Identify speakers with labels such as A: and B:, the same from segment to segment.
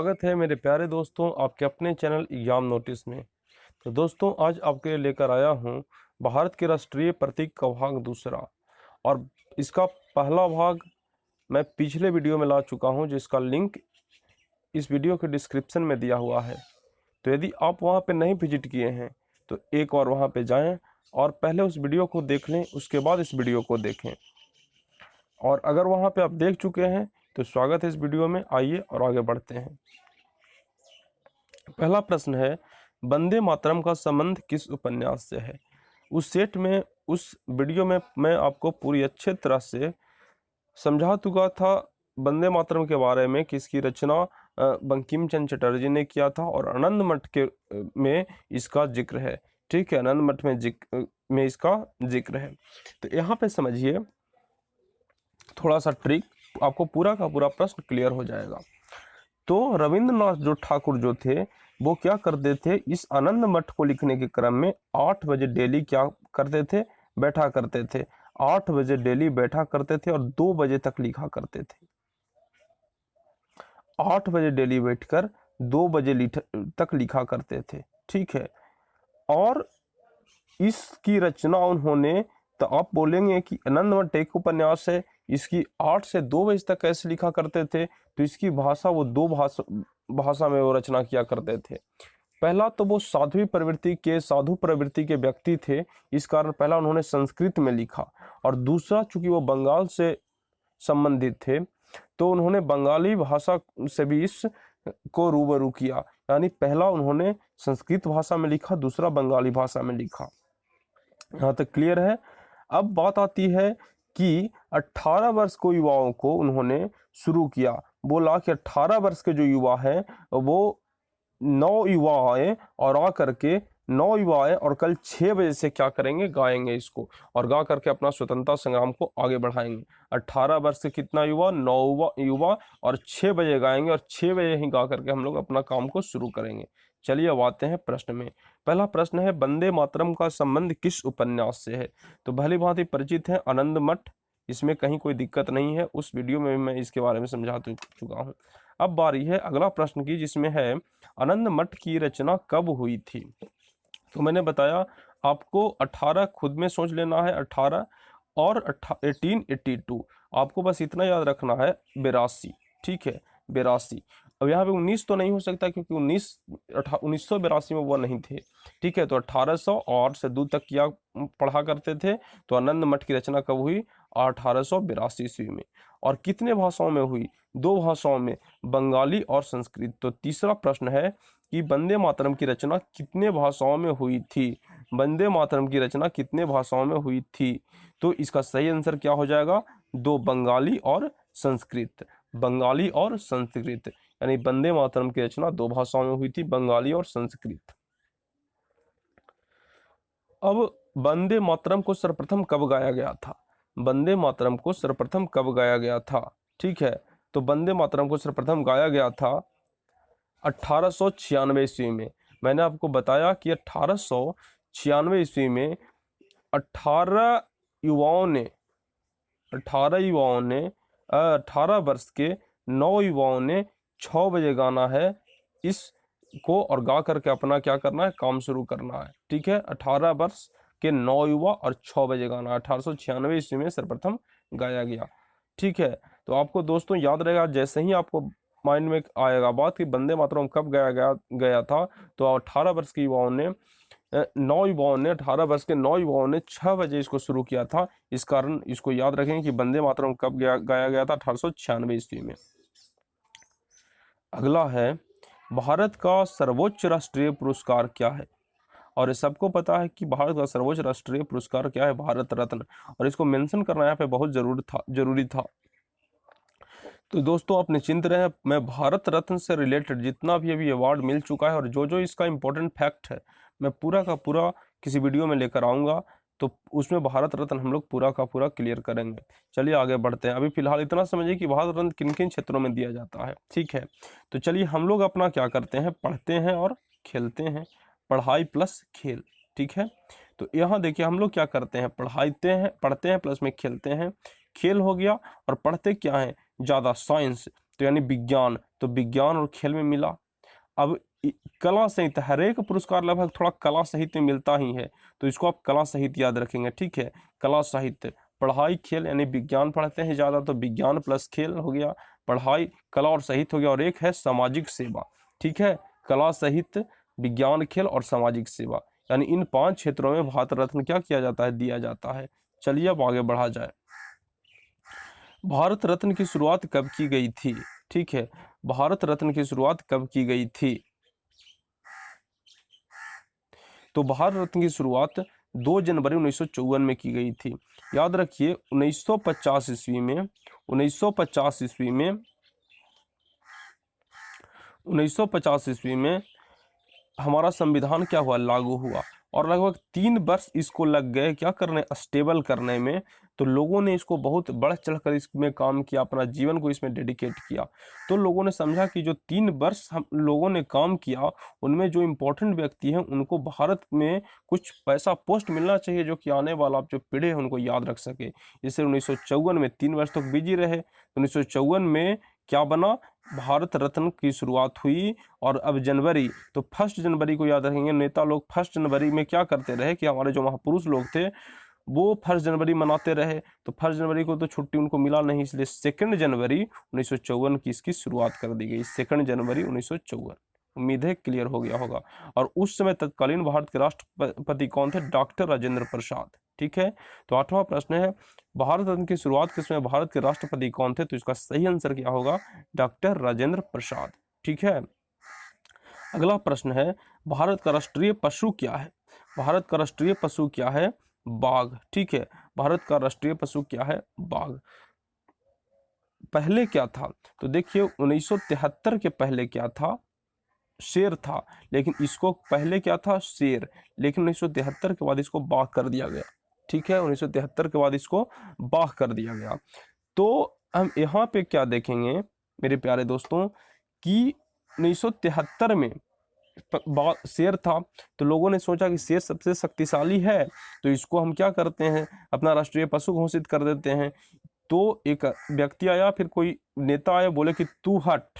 A: स्वागत है मेरे प्यारे दोस्तों आपके अपने चैनल एग्जाम नोटिस में। तो दोस्तों आज आपके लिए लेकर आया हूं भारत के राष्ट्रीय प्रतीक का भाग दूसरा, और इसका पहला भाग मैं पिछले वीडियो में ला चुका हूं, जिसका लिंक इस वीडियो के डिस्क्रिप्शन में दिया हुआ है। तो यदि आप वहां पे नहीं विजिट किए हैं तो एक और वहां पे जाएं और पहले उस वीडियो को देख लें, उसके बाद इस वीडियो को देखें। और अगर वहां पे आप देख चुके हैं तो स्वागत है इस वीडियो में, आइए और आगे बढ़ते हैं। पहला प्रश्न है, वंदे मातरम का संबंध किस उपन्यास से है? उस सेट में, उस वीडियो में मैं आपको पूरी अच्छे तरह से समझा चुका था वंदे मातरम के बारे में कि इसकी रचना बंकिम चंद्र चटर्जी ने किया था और आनंद मठ के में इसका जिक्र है। ठीक है, आनंद मठ में इसका जिक्र है। तो यहाँ पे समझिए थोड़ा सा ट्रिक, आपको पूरा का पूरा प्रश्न क्लियर हो जाएगा। तो रविंद्रनाथ जो ठाकुर जो थे वो क्या करते थे, इस आनंद मठ को लिखने के क्रम में 8 बजे डेली क्या करते थे, बैठा करते थे। 8 बजे डेली बैठा करते थे और 2 बजे तक लिखा करते थे। 8 बजे डेली बैठकर 2 बजे तक लिखा करते थे। ठीक है, और इसकी रचना उन्होंने, तो आप बोलेंगे कि आनंद मठ एक उपन्यास है, इसकी 8 से 2 बजे तक कैसे लिखा करते थे? तो इसकी भाषा, वो दो भाषा में वो रचना किया करते थे। पहला तो वो साधु प्रवृत्ति के व्यक्ति थे, इस कारण पहला उन्होंने संस्कृत में लिखा, और दूसरा चूंकि वो बंगाल से संबंधित थे तो उन्होंने बंगाली भाषा से भी इस को रूबरू किया। यानी पहला उन्होंने संस्कृत भाषा में लिखा, दूसरा बंगाली भाषा में लिखा। यहाँ तक क्लियर है। अब बात आती है कि 18 वर्ष को युवाओं को उन्होंने शुरू किया। बोला कि 18 वर्ष के जो युवा हैं वो 9 युवा आए और आकर के 9 युवा आए और कल 6 बजे से क्या करेंगे, गाएंगे इसको, और गा करके अपना स्वतंत्रता संग्राम को आगे बढ़ाएंगे। 18 वर्ष के कितना युवा, 9 युवा, और 6 बजे गाएंगे, और 6 बजे ही गा करके हम लोग अपना काम को शुरू करेंगे। चलिए अब आते हैं प्रश्न में। पहला प्रश्न है, वंदे मातरम का संबंध किस उपन्यास से है? तो भली भांति परिचित है आनंद मठ, इसमें कहीं कोई दिक्कत नहीं है, उस वीडियो में मैं इसके बारे में समझा चुका हूँ। अब बारी है अगला प्रश्न की, जिसमें है आनंद मठ की रचना कब हुई थी? तो मैंने बताया आपको 18 खुद में सोच लेना है, 18 और 1882, आपको बस इतना याद रखना है 82। ठीक है, 82। अब यहाँ पे 19 तो नहीं हो सकता क्योंकि 1982 में वो नहीं थे। ठीक है, तो 1800 और से 2 तक क्या पढ़ा करते थे? तो आनंद मठ की रचना कब हुई? 1882 ईस्वी में। और कितने भाषाओं में हुई? 2 भाषाओं में, बंगाली और संस्कृत। तो तीसरा प्रश्न है कि वंदे मातरम की रचना कितने भाषाओं में हुई थी? वंदे मातरम की रचना कितने भाषाओं में हुई थी? तो इसका सही आंसर क्या हो जाएगा? 2, बंगाली और संस्कृत। बंगाली और संस्कृत, यानी वंदे मातरम की रचना 2 भाषाओं में हुई थी, बंगाली और संस्कृत। अब वंदे मातरम को सर्वप्रथम कब गाया गया था? वंदे मातरम को सर्वप्रथम कब गाया गया था? ठीक है, तो वंदे मातरम को सर्वप्रथम गाया गया था 1896 ईस्वी में। मैंने आपको बताया कि 1896 ईस्वी में 18 युवाओं ने 18 वर्ष के 9 युवाओं ने 6 बजे गाना है इसको, और गा करके अपना क्या करना है, काम शुरू करना है। ठीक है, 18 वर्ष के 9 युवा और 6 बजे गाना 1896 ईस्वी में सर्वप्रथम गाया गया। ठीक है, तो आपको दोस्तों याद रहेगा, जैसे ही आपको माइंड में आएगा बात कि वंदे मातरम कब गाया गया था, तो 18 वर्ष के युवाओं ने 9 युवाओं ने 18 वर्ष के 9 युवाओं ने 6 बजे इसको शुरू किया था। इस कारण इसको याद रखें कि वंदे मातरम कब गाया गया था? 1896 ईस्वी में। अगला है, भारत का सर्वोच्च राष्ट्रीय पुरस्कार क्या है? और सबको पता है कि भारत का सर्वोच्च राष्ट्रीय पुरस्कार क्या है? भारत रत्न। और इसको मेंशन करना यहाँ पे बहुत जरूरी था। तो दोस्तों आप निश्चिंत रहें, मैं भारत रत्न से रिलेटेड जितना भी अभी अवार्ड मिल चुका है और जो इसका इंपॉर्टेंट फैक्ट है, मैं पूरा का पूरा किसी वीडियो में लेकर आऊँगा, तो उसमें भारत रत्न हम लोग पूरा का पूरा क्लियर करेंगे। चलिए आगे बढ़ते हैं। अभी फिलहाल इतना समझिए कि भारत रत्न किन किन क्षेत्रों में दिया जाता है। ठीक है, तो चलिए हम लोग अपना क्या करते हैं, पढ़ते हैं और खेलते हैं, पढ़ाई प्लस खेल। ठीक है, तो यहाँ देखिए हम लोग क्या करते हैं, पढ़ते हैं प्लस में खेलते हैं। खेल हो गया, और पढ़ते क्या है ज़्यादा? साइंस, तो यानी विज्ञान, तो विज्ञान और खेल में मिला। अब कला साहित्य, हर एक पुरस्कार लगभग थोड़ा कला साहित्य में मिलता ही है, तो इसको आप कला साहित्य याद रखेंगे, ठीक है। कला साहित्य, पढ़ाई खेल यानी विज्ञान पढ़ते हैं ज़्यादा तो विज्ञान प्लस खेल हो गया, पढ़ाई कला और साहित्य हो गया, और एक है सामाजिक सेवा, ठीक है। कला साहित्य, विज्ञान खेल और सामाजिक सेवा, यानी इन 5 क्षेत्रों में भारत रत्न क्या किया जाता है, दिया जाता है। चलिए अब आगे बढ़ा जाए। भारत रत्न की शुरुआत कब की गई थी, ठीक है। भारत रत्न की शुरुआत कब की गई थी, तो भारत रत्न की शुरुआत 2 जनवरी 1954 में की गई थी। याद रखिए 1950 ईस्वी में 1950 ईस्वी में 1950 ईस्वी में हमारा संविधान क्या हुआ, लागू हुआ, और लगभग 3 वर्ष इसको लग गए क्या करने, स्टेबल करने में। तो लोगों ने इसको बहुत बढ़ चढ़कर इसमें काम किया, अपना जीवन को इसमें डेडिकेट किया। तो लोगों ने समझा कि जो 3 वर्ष हम लोगों ने काम किया, उनमें जो इम्पोर्टेंट व्यक्ति हैं उनको भारत में कुछ पैसा पोस्ट मिलना चाहिए, जो कि आने वाला जो पीढ़ी है उनको याद रख सके। इससे 1954 में 3 वर्ष तक बिजी रहे। 1954 में क्या बना, भारत रत्न की शुरुआत हुई। और अब जनवरी, तो 1 जनवरी को याद रखेंगे, नेता लोग 1 जनवरी में क्या करते रहे कि हमारे जो महापुरुष लोग थे वो 1 जनवरी मनाते रहे, तो 1 जनवरी को तो छुट्टी उनको मिला नहीं, इसलिए 2 जनवरी 1954 की इसकी शुरुआत कर दी गई। 2 जनवरी 1954, उम्मीद है क्लियर हो गया होगा। और उस समय तत्कालीन भारत के राष्ट्रपति कौन थे, डॉक्टर राजेंद्र प्रसाद, ठीक है। तो 8वां प्रश्न है, भारत रत्न की शुरुआत के समय भारत के राष्ट्रपति कौन थे, तो इसका सही आंसर क्या होगा, डॉक्टर राजेंद्र प्रसाद, ठीक है। अगला प्रश्न है, भारत का राष्ट्रीय पशु क्या है, भारत का राष्ट्रीय पशु क्या है, बाघ, ठीक है। भारत का राष्ट्रीय पशु क्या है, बाघ। पहले क्या था, तो देखिए 1973 के पहले क्या था, शेर था, लेकिन इसको पहले क्या था, शेर, लेकिन 1973 के बाद इसको बाघ कर दिया गया, ठीक है। 1973 के बाद इसको बाघ कर दिया गया। तो हम यहाँ पे क्या देखेंगे मेरे प्यारे दोस्तों कि 1973 में शेर था, तो लोगों ने सोचा कि शेर सबसे शक्तिशाली है, तो इसको हम क्या करते हैं, अपना राष्ट्रीय पशु घोषित कर देते हैं। तो एक व्यक्ति आया, फिर कोई नेता आया, बोले कि तू हट,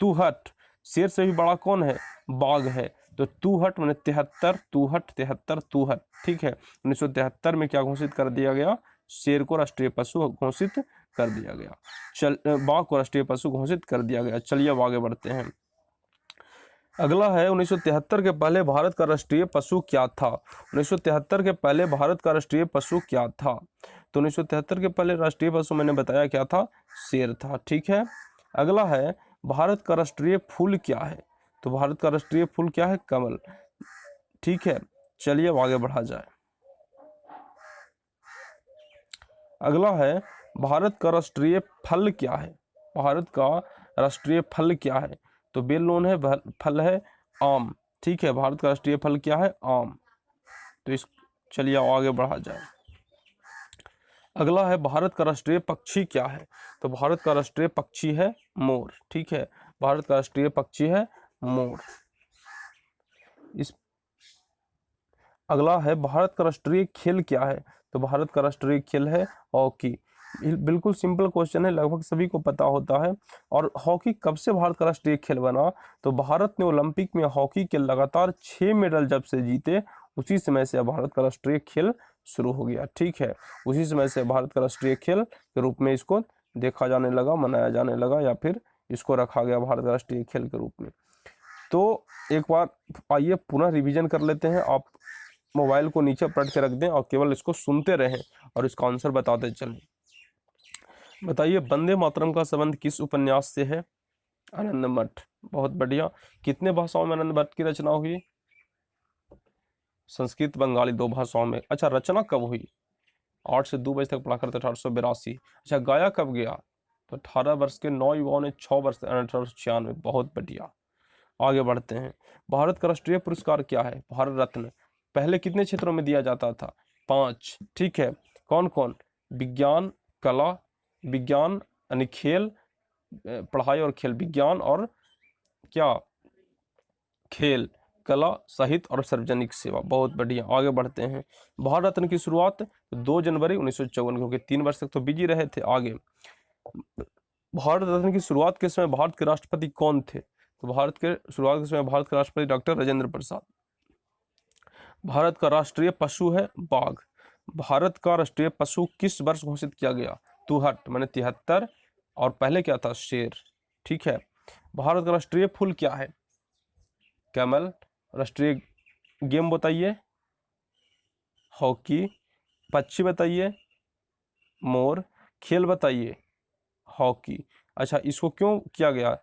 A: तू हट, शेर से भी बड़ा कौन है, बाघ है, तो तू हट मैंने 73, तू हट 73, तू हट, ठीक है। 1973 में क्या घोषित कर दिया गया, शेर को राष्ट्रीय पशु घोषित कर दिया गया। बाघ को राष्ट्रीय पशु घोषित कर दिया गया। चलिए अब आगे बढ़ते हैं। अगला है 1973 के पहले भारत का राष्ट्रीय पशु क्या था, 1973 के पहले भारत का राष्ट्रीय पशु क्या था, तो 1973 के पहले राष्ट्रीय पशु मैंने बताया क्या था, शेर था, ठीक है। अगला है, भारत का राष्ट्रीय फूल क्या है, तो भारत का राष्ट्रीय फूल क्या है, कमल, ठीक है। चलिए अब आगे बढ़ा जाए। अगला है, भारत का राष्ट्रीय फल क्या है, भारत का राष्ट्रीय फल क्या है, तो वेल नोन है फल है आम, ठीक है। भारत का राष्ट्रीय फल क्या है, आम। तो इस चलिए आगे बढ़ा जाए। अगला है, भारत का राष्ट्रीय पक्षी क्या है, तो भारत का राष्ट्रीय पक्षी है मोर, ठीक है। भारत का राष्ट्रीय पक्षी है मोर। इस अगला है, भारत का राष्ट्रीय खेल क्या है, तो भारत का राष्ट्रीय खेल है हॉकी। बिल्कुल सिंपल क्वेश्चन है, लगभग सभी को पता होता है। और हॉकी कब से भारत का राष्ट्रीय खेल बना, तो भारत ने ओलंपिक में हॉकी के लगातार 6 मेडल जब से जीते, उसी समय से भारत का राष्ट्रीय खेल शुरू हो गया, ठीक है। उसी समय से भारत का राष्ट्रीय खेल के रूप में इसको देखा जाने लगा, मनाया जाने लगा, या फिर इसको रखा गया भारत का राष्ट्रीय खेल के रूप में। तो एक बार आइए पुनः रिवीजन कर लेते हैं। आप मोबाइल को नीचे पलट के रख दें और केवल इसको सुनते रहें और इसका आंसर बताते चलें। बताइए, वंदे मातरम का संबंध किस उपन्यास से है, आनंद मठ, बहुत बढ़िया। कितने भाषाओं में आनंद मठ की रचना हुई, संस्कृत बंगाली 2 भाषाओं में। अच्छा, रचना कब हुई, 8 से 2 बजे तक पढ़ा करते 1882। अच्छा, गाया कब गया, तो 18 वर्ष के 9 युवाओं ने 6 वर्ष 1896, बहुत बढ़िया। आगे बढ़ते हैं। भारत का राष्ट्रीय पुरस्कार क्या है, भारत रत्न। पहले कितने क्षेत्रों में दिया जाता था, 5, ठीक है। कौन कौन, विज्ञान, कला, विज्ञान यानी खेल, पढ़ाई और खेल, विज्ञान और क्या, खेल, कला, साहित्य और सार्वजनिक सेवा, बहुत बढ़िया। आगे बढ़ते हैं। भारत रत्न की शुरुआत 2 जनवरी 1954, क्योंकि 3 वर्ष तक तो बिजी रहे थे। आगे भारत रत्न की शुरुआत के समय भारत के राष्ट्रपति कौन थे? तो भारत के शुरुआत के समय भारत के राष्ट्रपति डॉक्टर राजेंद्र प्रसाद। भारत का राष्ट्रीय पशु है बाघ। भारत का राष्ट्रीय पशु किस वर्ष घोषित किया गया? 62 माने 73, और पहले क्या था? शेर। ठीक है। भारत का राष्ट्रीय फूल क्या है? कैमल। राष्ट्रीय गेम बताइए? हॉकी। पक्षी बताइए? मोर। खेल बताइए? हॉकी। अच्छा, इसको क्यों किया गया?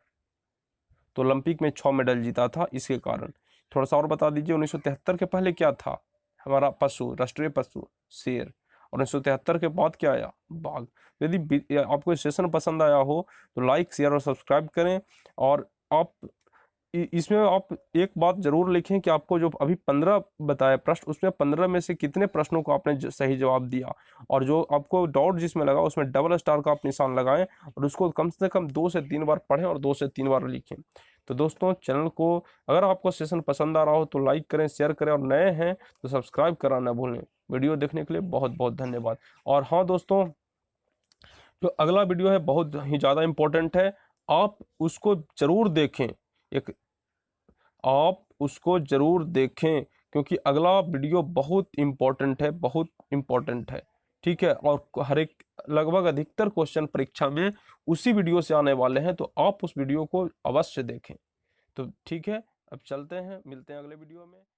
A: तो ओलंपिक में 6 मेडल जीता था इसके कारण। थोड़ा सा और बता दीजिए, 1973 के पहले क्या था हमारा पशु, राष्ट्रीय पशु? शेर। और 1973 के बाद क्या आया? बाघ। यदि आपको सेशन पसंद आया हो तो लाइक, शेयर और सब्सक्राइब करें। और आप इसमें आप एक बात जरूर लिखें कि आपको जो अभी 15 बताए प्रश्न, उसमें 15 में से कितने प्रश्नों को आपने सही जवाब दिया, और जो आपको डाउट जिसमें लगा उसमें डबल स्टार का आप निशान लगाएं, और उसको कम से कम 2 से 3 बार पढ़ें और 2 से 3 बार लिखें। तो दोस्तों, चैनल को अगर आपको सेशन पसंद आ रहा हो तो लाइक करें, शेयर करें, और नए हैं तो सब्सक्राइब करना ना भूलें। वीडियो देखने के लिए बहुत बहुत धन्यवाद। और हाँ दोस्तों, जो अगला वीडियो है बहुत ही ज़्यादा इम्पोर्टेंट है, आप उसको जरूर देखें। एक आप उसको जरूर देखें, क्योंकि अगला वीडियो बहुत इम्पोर्टेंट है, बहुत इम्पोर्टेंट है। ठीक है। और हर एक लगभग अधिकतर क्वेश्चन परीक्षा में उसी वीडियो से आने वाले हैं, तो आप उस वीडियो को अवश्य देखें। तो ठीक है, अब चलते हैं, मिलते हैं अगले वीडियो में।